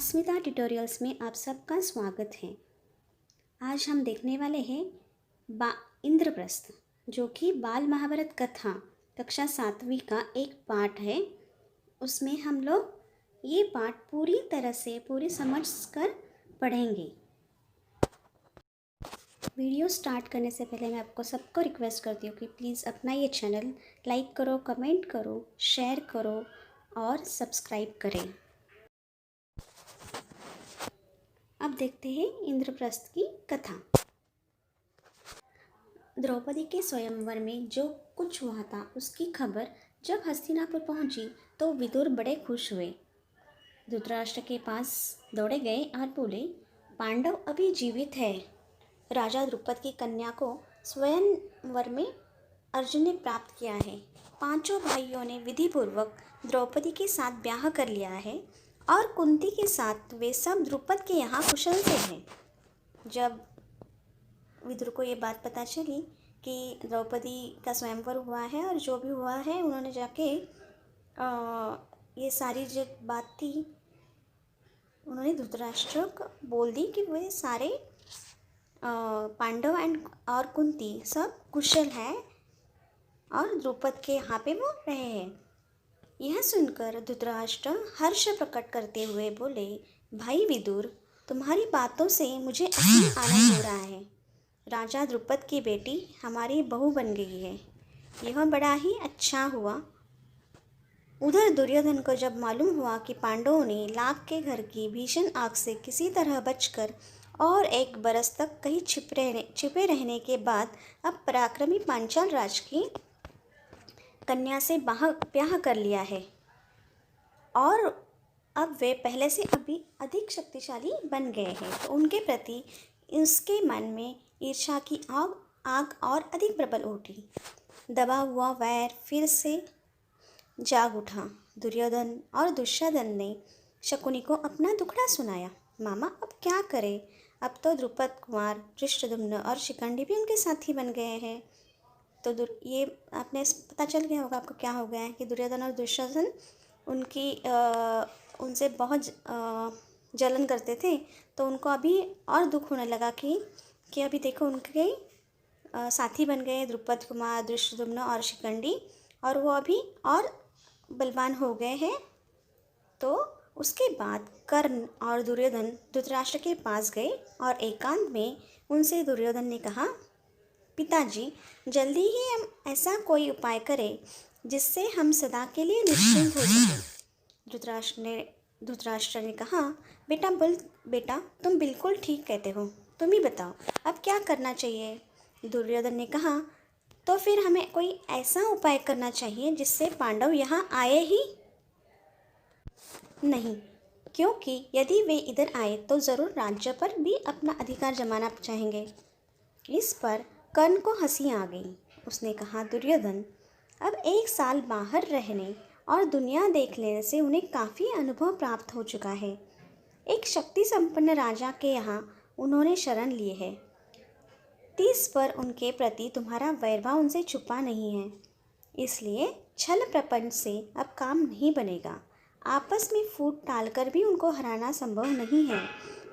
अस्मिता tutorials में आप सबका स्वागत है। आज हम देखने वाले हैं इंद्रप्रस्थ, जो कि बाल महाभारत कथा कक्षा 7वीं का एक पाठ है। उसमें हम लोग ये पाठ पूरी तरह से पूरी समझ कर पढ़ेंगे। वीडियो स्टार्ट करने से पहले मैं आपको सबको रिक्वेस्ट करती हूँ कि प्लीज़ अपना ये चैनल लाइक करो, कमेंट करो, शेयर करो और सब्सक्राइब करें। अब देखते हैं इंद्रप्रस्थ की कथा। द्रौपदी के स्वयंवर में जो कुछ हुआ था उसकी खबर जब हस्तिनापुर पहुंची तो विदुर बड़े खुश हुए। धृतराष्ट्र के पास दौड़े गए और बोले, पांडव अभी जीवित है। राजा द्रुपद की कन्या को स्वयंवर में अर्जुन ने प्राप्त किया है। पांचों भाइयों ने विधिपूर्वक द्रौपदी के साथ ब्याह कर लिया है और कुंती के साथ वे सब द्रुपद के यहाँ कुशल से हैं। जब विदुर को ये बात पता चली कि द्रौपदी का स्वयंवर हुआ है और जो भी हुआ है, उन्होंने जाके ये सारी जो बात थी उन्होंने धृतराष्ट्र को बोल दी कि वे सारे पांडव और कुंती सब कुशल है और द्रुपद के यहाँ पे वो रहे हैं। यह सुनकर धृतराष्ट्र हर्ष प्रकट करते हुए बोले, भाई विदुर, तुम्हारी बातों से मुझे असीम आनंद हो रहा है। राजा द्रुपद की बेटी हमारी बहू बन गई है, यह बड़ा ही अच्छा हुआ। उधर दुर्योधन को जब मालूम हुआ कि पांडवों ने लाख के घर की भीषण आग से किसी तरह बचकर और 1 बरस तक कहीं छिपे रहने के बाद अब पराक्रमी पांचाल राज की कन्या से ब्याह कर लिया है और अब वे पहले से अभी अधिक शक्तिशाली बन गए हैं, तो उनके प्रति उसके मन में ईर्ष्या की आग और अधिक प्रबल उठी। दबा हुआ वैर फिर से जाग उठा। दुर्योधन और दुशासन ने शकुनी को अपना दुखड़ा सुनाया। मामा, अब क्या करें? अब तो द्रुपद कुमार, धृष्टद्युम्न और शिखंडी भी उनके साथी बन गए हैं। तो ये आपने पता चल गया होगा आपको क्या हो गया है कि दुर्योधन और दुशासन उनसे बहुत जलन करते थे, तो उनको अभी और दुख होने लगा कि अभी देखो उनके साथी बन गए द्रुपद कुमार, धृष्टद्युम्न और शिखंडी, और वो अभी और बलवान हो गए हैं। तो उसके बाद कर्ण और दुर्योधन धृतराष्ट्र के पास गए और एकांत में उनसे दुर्योधन ने कहा, पिताजी, जल्दी ही हम ऐसा कोई उपाय करें जिससे हम सदा के लिए निश्चिंत हो सकें। धृतराष्ट्र ने कहा, बेटा तुम बिल्कुल ठीक कहते हो, तुम ही बताओ अब क्या करना चाहिए। दुर्योधन ने कहा, तो फिर हमें कोई ऐसा उपाय करना चाहिए जिससे पांडव यहाँ आए ही नहीं, क्योंकि यदि वे इधर आए तो ज़रूर राज्य पर भी अपना अधिकार जमाना चाहेंगे। इस पर कर्ण को हंसी आ गई। उसने कहा, दुर्योधन, अब 1 साल बाहर रहने और दुनिया देख लेने से उन्हें काफ़ी अनुभव प्राप्त हो चुका है। एक शक्ति संपन्न राजा के यहाँ उन्होंने शरण लिए है। 30 पर उनके प्रति तुम्हारा वैरभाव उनसे छुपा नहीं है, इसलिए छल प्रपंच से अब काम नहीं बनेगा। आपस में फूट टालकर भी उनको हराना संभव नहीं है।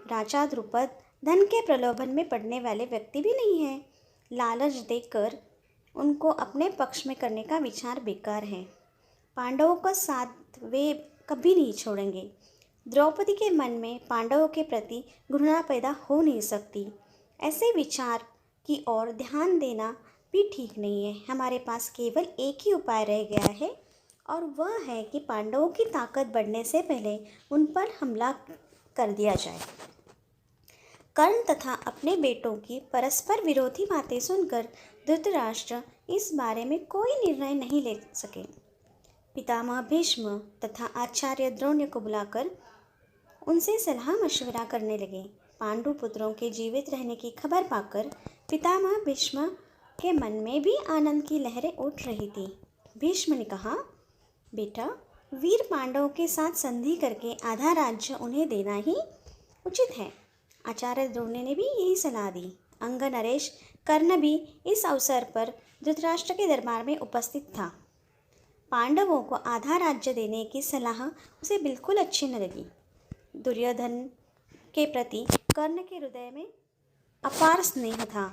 राजा द्रुपद धन के प्रलोभन में पड़ने वाले व्यक्ति भी नहीं है। लालच देकर उनको अपने पक्ष में करने का विचार बेकार है। पांडवों का साथ वे कभी नहीं छोड़ेंगे। द्रौपदी के मन में पांडवों के प्रति घृणा पैदा हो नहीं सकती। ऐसे विचार की ओर ध्यान देना भी ठीक नहीं है। हमारे पास केवल एक ही उपाय रह गया है और वह है कि पांडवों की ताकत बढ़ने से पहले उन पर हमला कर दिया जाए। कर्ण तथा अपने बेटों की परस्पर विरोधी बातें सुनकर धृतराष्ट्र इस बारे में कोई निर्णय नहीं ले सके। पितामह भीष्म तथा आचार्य द्रोण को बुलाकर उनसे सलाह मशवरा करने लगे। पांडु पुत्रों के जीवित रहने की खबर पाकर पितामह भीष्म के मन में भी आनंद की लहरें उठ रही थी। भीष्म ने कहा, बेटा, वीर पांडवों के साथ संधि करके आधा राज्य उन्हें देना ही उचित है। आचार्य द्रोण ने भी यही सलाह दी। अंग नरेश कर्ण भी इस अवसर पर धृतराष्ट्र के दरबार में उपस्थित था। पांडवों को आधा राज्य देने की सलाह उसे बिल्कुल अच्छी न लगी। दुर्योधन के प्रति कर्ण के हृदय में अपार स्नेह था।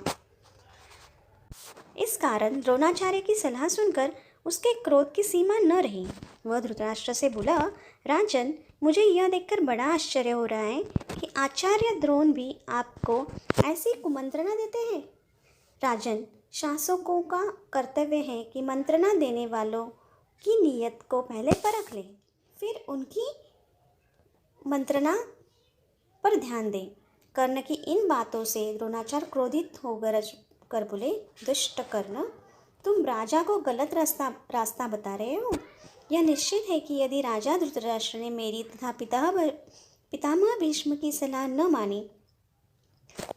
इस कारण द्रोणाचार्य की सलाह सुनकर उसके क्रोध की सीमा न रही। वह धृतराष्ट्र से बोला, राजन, मुझे यह देखकर बड़ा आश्चर्य हो रहा है कि आचार्य द्रोण भी आपको ऐसी कुमंत्रणा देते हैं। राजन, शासकों का कर्तव्य है कि मंत्रणा देने वालों की नीयत को पहले परख ले, फिर उनकी मंत्रणा पर ध्यान दें। कर्ण की इन बातों से द्रोणाचार्य क्रोधित हो गरज कर बोले, दुष्ट कर्ण, तुम राजा को गलत रास्ता बता रहे हो। यह निश्चित है कि यदि राजा धृतराष्ट्र ने मेरी तथा पितामह भीष्म की सलाह न मानी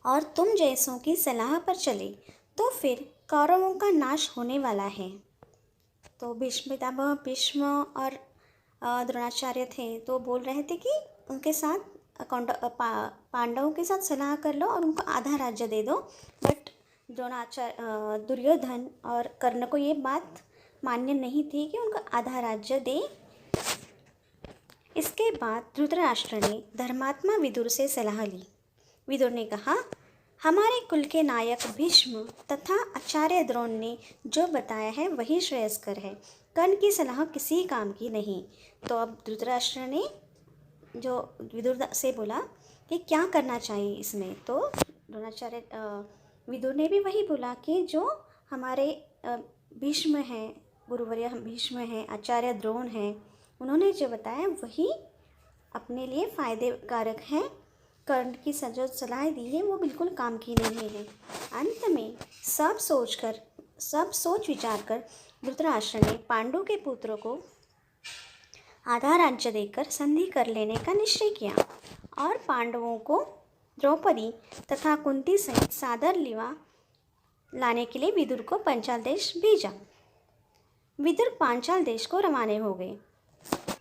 और तुम जैसों की सलाह पर चले तो फिर कौरवों का नाश होने वाला है। तो पितामह भीष्म और द्रोणाचार्य थे तो बोल रहे थे कि उनके साथ पांडवों के साथ सलाह कर लो और उनको आधा राज्य दे दो। बट दुर्योधन और कर्ण को ये बात मान्य नहीं थी कि उनको आधा राज्य दे। इसके बाद धृतराष्ट्र ने धर्मात्मा विदुर से सलाह ली। विदुर ने कहा, हमारे कुल के नायक भीष्म तथा आचार्य द्रोण ने जो बताया है वही श्रेयस्कर है। कर्ण की सलाह किसी काम की नहीं। तो अब धृतराष्ट्र ने जो विदुर से बोला कि क्या करना चाहिए इसमें, तो द्रोणाचार्य विदुर ने भी वही बोला कि जो हमारे भीष्म हैं, गुरुवर्य भीष्म हैं, आचार्य द्रोण हैं, उन्होंने जो बताया वही अपने लिए फ़ायदे कारक है। कर्ण की जो सलाह दी है वो बिल्कुल काम की नहीं है। अंत में सब सोच विचार कर धृतराष्ट्र ने पांडु के पुत्रों को आधा राज्य देकर संधि कर लेने का निश्चय किया और पांडवों को द्रौपदी तथा कुंती सहित सादर लिवा लाने के लिए विदुर को पांचाल देश भेजा। विदुर पांचाल देश को रवाने हो गए।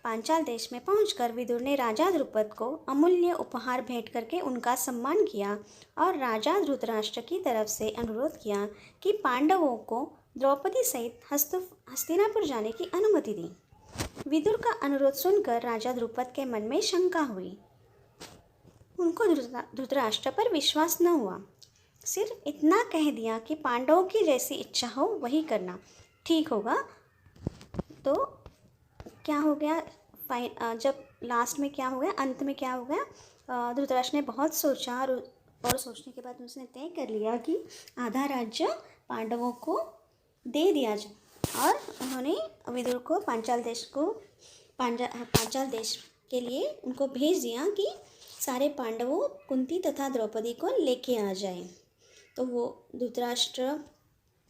पांचाल देश में पहुंचकर विदुर ने राजा द्रुपद को अमूल्य उपहार भेंट करके उनका सम्मान किया और राजा धृतराष्ट्र की तरफ से अनुरोध किया कि पांडवों को द्रौपदी सहित हस्तिनापुर जाने की अनुमति दी। विदुर का अनुरोध सुनकर राजा द्रुपद के मन में शंका हुई। उनको धृतराष्ट्र पर विश्वास न हुआ। सिर्फ इतना कह दिया कि पांडवों की जैसी इच्छा हो वही करना ठीक होगा। तो क्या हो गया, जब लास्ट में क्या हो गया, अंत में क्या हो गया, धृतराष्ट्र ने बहुत सोचा और सोचने के बाद उसने तय कर लिया कि आधा राज्य पांडवों को दे दिया जाए और उन्होंने विदुर को पांचाल देश के लिए उनको भेज दिया कि सारे पांडवों कुंती तथा द्रौपदी को लेके आ जाए। तो वो धृतराष्ट्र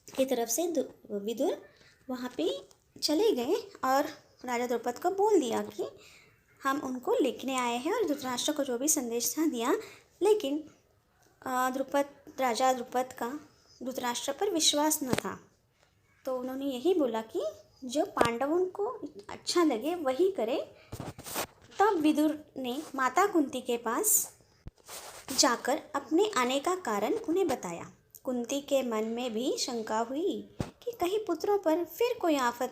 की तरफ से विदुर वहाँ पे चले गए और राजा द्रुपद को बोल दिया कि हम उनको लेने आए हैं और धृतराष्ट्र को जो भी संदेश था दिया। लेकिन राजा द्रुपद का धृतराष्ट्र पर विश्वास न था। तो उन्होंने यही बोला कि जो पांडवों को अच्छा लगे वही करे। तब विदुर ने माता कुंती के पास जाकर अपने आने का कारण उन्हें बताया। कुंती के मन में भी शंका हुई कि कहीं पुत्रों पर फिर कोई आफत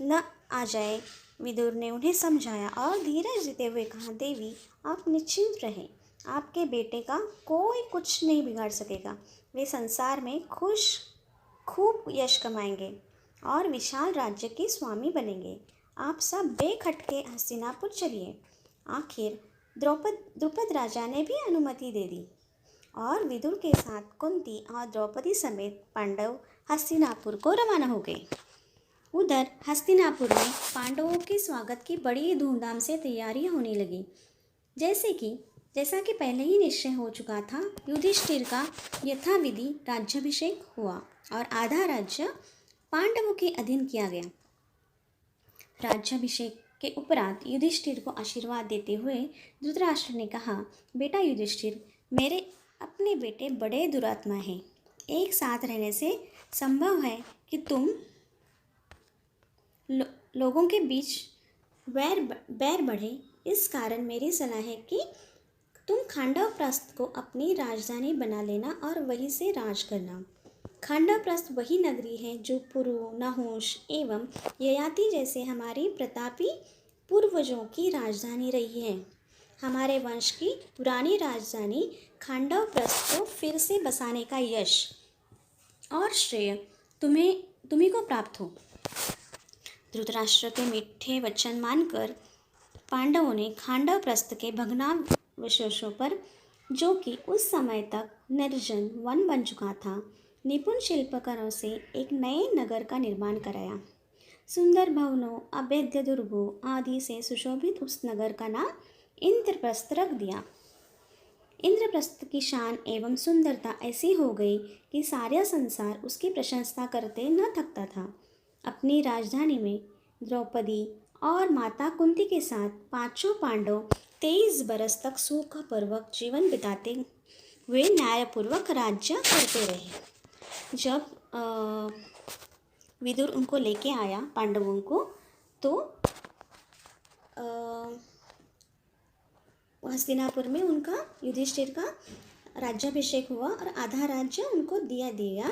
न आ जाए। विदुर ने उन्हें समझाया और धीरज देते हुए कहा, देवी, आप निश्चिंत रहें, आपके बेटे का कोई कुछ नहीं बिगाड़ सकेगा। वे संसार में खूब यश कमाएंगे और विशाल राज्य के स्वामी बनेंगे। आप सब बेखटके हस्तिनापुर चलिए। आखिर द्रुपद राजा ने भी अनुमति दे दी और विदुर के साथ कुंती और द्रौपदी समेत पांडव हस्तिनापुर को रवाना हो गए। उधर हस्तिनापुर में पांडवों के स्वागत की बड़ी धूमधाम से तैयारियां होने लगी। जैसा कि पहले ही निश्चय हो चुका था, युधिष्ठिर का यथाविधि राज्याभिषेक हुआ और आधा राज्य पांडवों के अधीन किया गया। राज्याभिषेक के उपरांत युधिष्ठिर को आशीर्वाद देते हुए धृतराष्ट्र ने कहा, बेटा युधिष्ठिर, मेरे अपने बेटे बड़े दुरात्मा हैं। एक साथ रहने से संभव है कि तुम लोगों के बीच बैर बढ़े। इस कारण मेरी सलाह है कि तुम खांडवप्रस्थ को अपनी राजधानी बना लेना और वहीं से राज करना। खांडवप्रस्थ वही नगरी है जो पुरु, नहुष एवं ययाति जैसे हमारी प्रतापी पूर्वजों की राजधानी रही है। हमारे वंश की पुरानी राजधानी खांडवप्रस्थ को फिर से बसाने का यश और श्रेय तुम्ही को प्राप्त हो। धृतराष्ट्र के मीठे वचन मानकर पांडवों ने खांडवप्रस्थ के भग्नावशेषों पर, जो कि उस समय तक निर्जन वन बन चुका था, निपुण शिल्पकारों से एक नए नगर का निर्माण कराया। सुंदर भवनों, अभेद्य दुर्गों आदि से सुशोभित उस नगर का नाम इंद्रप्रस्थ रख दिया। इंद्रप्रस्थ की शान एवं सुंदरता ऐसी हो गई कि सारा संसार उसकी प्रशंसा करते न थकता था। अपनी राजधानी में द्रौपदी और माता कुंती के साथ पांचों पांडव 23 बरस तक सुखपूर्वक जीवन बिताते हुए न्यायपूर्वक राज्य करते रहे। जब विदुर उनको लेके आया पांडवों को, तो हस्तिनापुर में उनका युधिष्ठिर का राज्याभिषेक हुआ और आधा राज्य उनको दिया।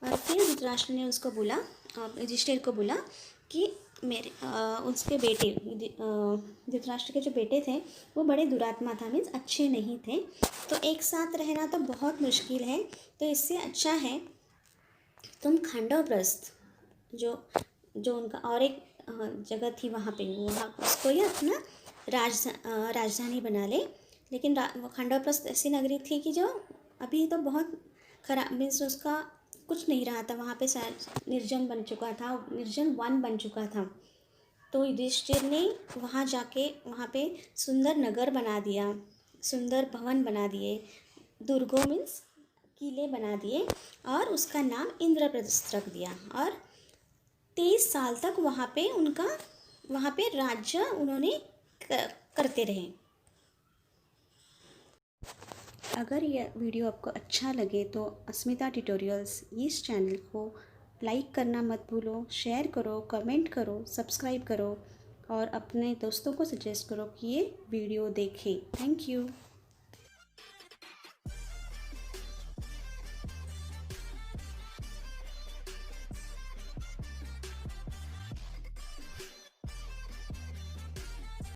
और फिर धृतराष्ट्र ने उसको बोला, युधिष्ठिर को बोला कि उसके बेटे धृतराष्ट्र के जो बेटे थे वो बड़े दुरात्मा था, मीन्स अच्छे नहीं थे, तो एक साथ रहना तो बहुत मुश्किल है, तो इससे अच्छा है तुम खांडवप्रस्थ जो उनका और एक जगह थी वहाँ पे, वहाँ उसको ही अपना राजधानी बना ले। लेकिन खांडवप्रस्थ ऐसी नगरी थी कि जो अभी तो बहुत खराब, मीन्स उसका कुछ नहीं रहा था, वहाँ पे निर्जन बन चुका था, निर्जन वन बन चुका था। तो युधिष्ठिर ने वहाँ जाके वहाँ पे सुंदर नगर बना दिया, सुंदर भवन बना दिए, दुर्गों मीन्स किले बना दिए, और उसका नाम इंद्रप्रस्थ रख दिया। और 23 साल तक वहाँ पे राज्य उन्होंने करते रहे। अगर यह वीडियो आपको अच्छा लगे तो अस्मिता ट्यूटोरियल्स इस चैनल को लाइक करना मत भूलो, शेयर करो, कमेंट करो, सब्सक्राइब करो और अपने दोस्तों को सजेस्ट करो कि ये वीडियो देखें। Thank you.